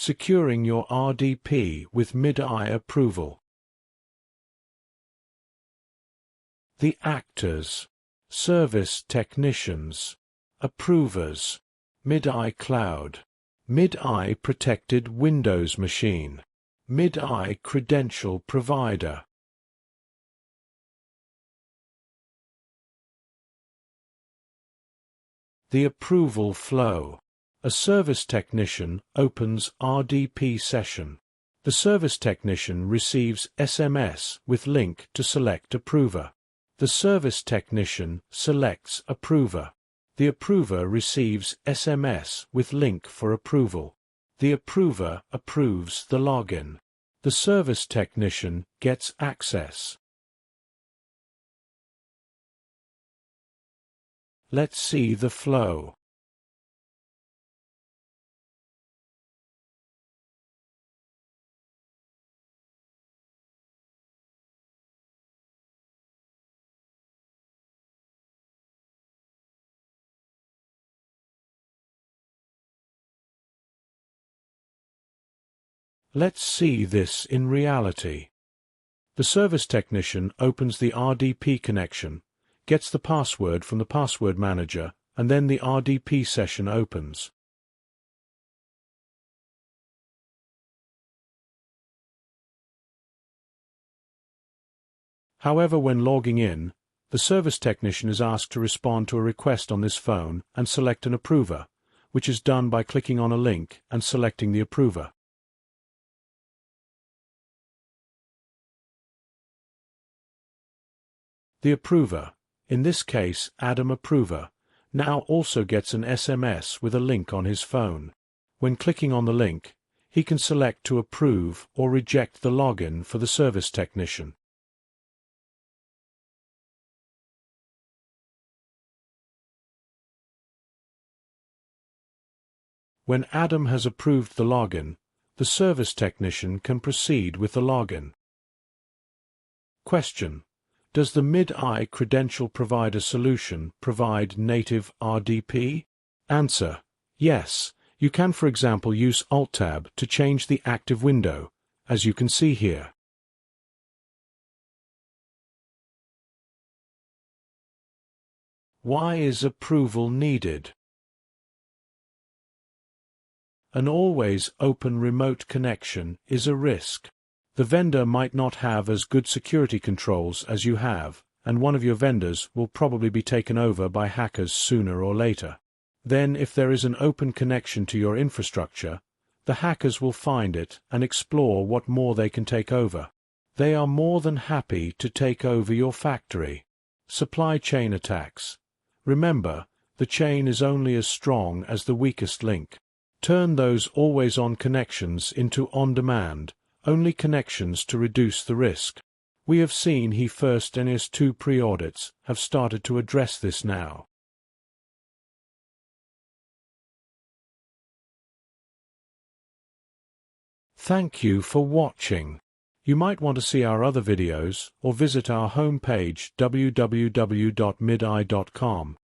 Securing your RDP with Mideye Approval. The actors, service technicians, approvers, Mideye Cloud, Mideye Protected Windows Machine, Mideye Credential Provider. The approval flow. A service technician opens RDP session. The service technician receives SMS with link to select approver. The service technician selects approver. The approver receives SMS with link for approval. The approver approves the login. The service technician gets access. Let's see the flow. Let's see this in reality. The service technician opens the RDP connection, gets the password from the password manager, and then the RDP session opens. However, when logging in, the service technician is asked to respond to a request on this phone and select an approver, which is done by clicking on a link and selecting the approver. The approver, in this case Adam Approver, now also gets an SMS with a link on his phone. When clicking on the link, he can select to approve or reject the login for the service technician. When Adam has approved the login, the service technician can proceed with the login. Question: does the Mideye Credential Provider solution provide native RDP? Answer: yes. You can, for example, use Alt-Tab to change the active window, as you can see here. Why is approval needed? An always open remote connection is a risk. The vendor might not have as good security controls as you have, and one of your vendors will probably be taken over by hackers sooner or later. Then, if there is an open connection to your infrastructure, the hackers will find it and explore what more they can take over. They are more than happy to take over your factory. Supply chain attacks. Remember, the chain is only as strong as the weakest link. Turn those always-on connections into on-demand, only connections to reduce the risk. We have seen first NIS2 pre-audits have started to address this now. Thank you for watching. You might want to see our other videos or visit our homepage www.mideye.com.